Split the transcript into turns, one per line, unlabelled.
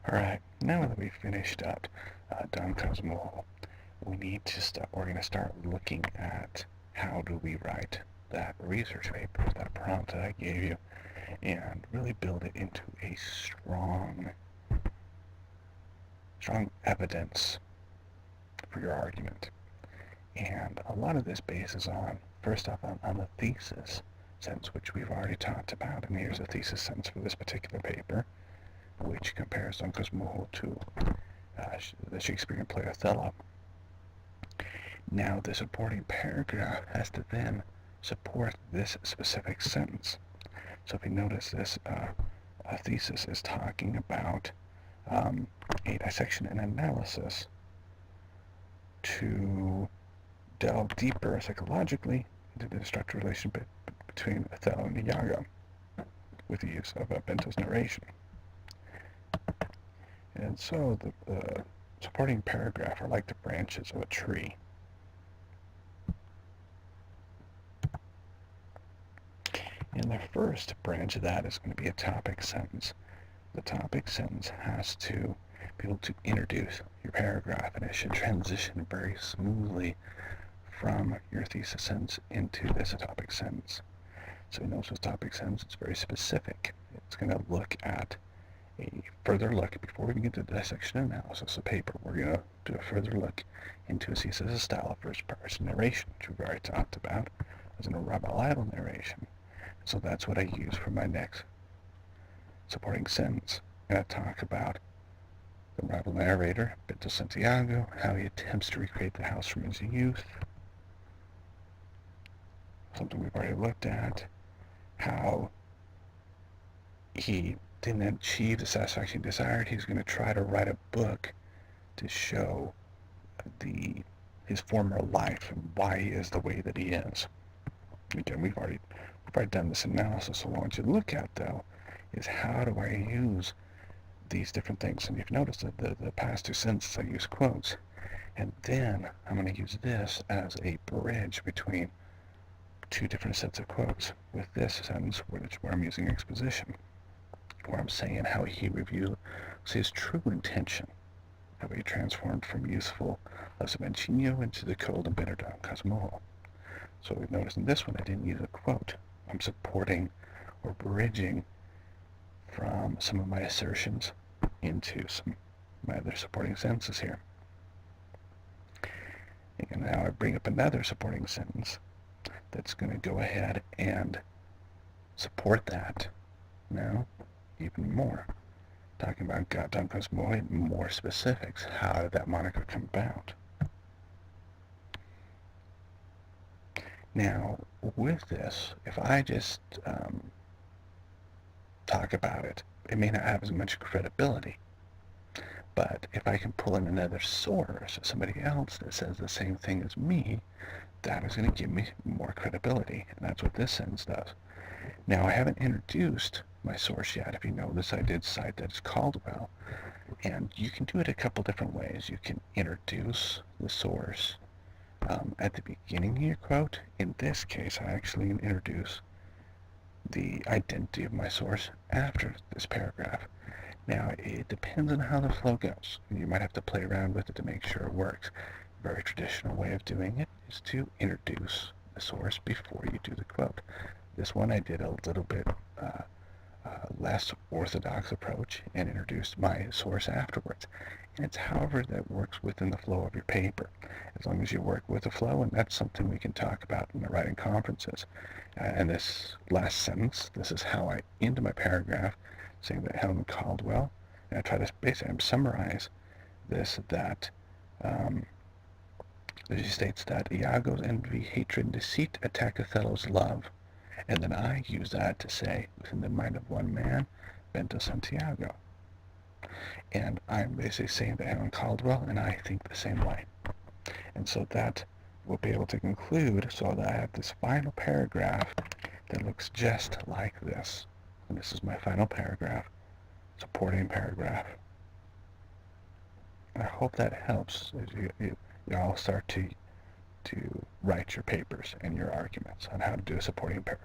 Alright, now that we've finished up Don Cosmo, we're going to start looking at how do we write that research paper, that prompt that I gave you, and really build it into a strong evidence for your argument. And a lot of this bases on, first off, on the thesis sentence, which we've already talked about, and here's a thesis sentence for this particular paper, which compares Don Cosmo to the Shakespearean play Othello. Now the supporting paragraph has to then support this specific sentence. So if you notice, this thesis is talking about a dissection and analysis to delve deeper psychologically into the structural relationship between Othello and Iago with the use of Bento's narration. And so the supporting paragraph are like the branches of a tree. And the first branch of that is going to be a topic sentence. The topic sentence has to be able to introduce your paragraph, and it should transition very smoothly from your thesis sentence into this topic sentence. So you notice with topic sentence, it's very specific. It's going to look at a further look, before we get to the dissection analysis of paper, we're going to do a further look into a thesis style of first-person narration, which we've already talked about as an unreliable narration. So that's what I use for my next supporting sentence. I'm going to talk about the rival narrator, Bento Santiago, how he attempts to recreate the house from his youth, something we've already looked at, how he didn't achieve the satisfaction he desired. He's going to try to write a book to show his former life and why he is the way that he is. Again, we've already done this analysis. So what I want you to look at, though, is how do I use these different things. And you've noticed that the past two sentences I use quotes, and then I'm going to use this as a bridge between two different sets of quotes. With this sentence, where I'm using exposition, where I'm saying how he reveals his true intention, how he transformed from youthful Lasavenchino into the cold and bitter Don Cosmo. So we've noticed in this one I didn't use a quote. I'm supporting or bridging from some of my assertions into some of my other supporting sentences here. And now I bring up another supporting sentence that's going to go ahead and support that now even more. Talking about Don Cosmo in more specifics. How did that moniker come about? Now, with this, if I just talk about it, it may not have as much credibility. But if I can pull in another source, somebody else that says the same thing as me, that is going to give me more credibility. And that's what this sentence does. Now, I haven't introduced my source yet. If you notice, I did cite that it's Caldwell. And you can do it a couple different ways. You can introduce the source at the beginning of your quote. In this case, I actually introduce the identity of my source after this paragraph. Now, it depends on how the flow goes. You might have to play around with it to make sure it works. A very traditional way of doing it is to introduce the source before you do the quote. This one I did a little bit less orthodox approach and introduced my source afterwards. And it's however that works within the flow of your paper. As long as you work with the flow, and that's something we can talk about in the writing conferences. And this last sentence, this is how I end my paragraph, saying that Helen Caldwell, and I try to basically summarize this, that she states that Iago's envy, hatred, and deceit attack Othello's love. And then I use that to say, within the mind of one man, Bento Santiago. And I'm basically saying that Helen Caldwell and I think the same way. And so that we'll be able to conclude, so that I have this final paragraph that looks just like this. And this is my final paragraph, supporting paragraph. And I hope that helps as you all start to write your papers and your arguments on how to do a supporting paragraph.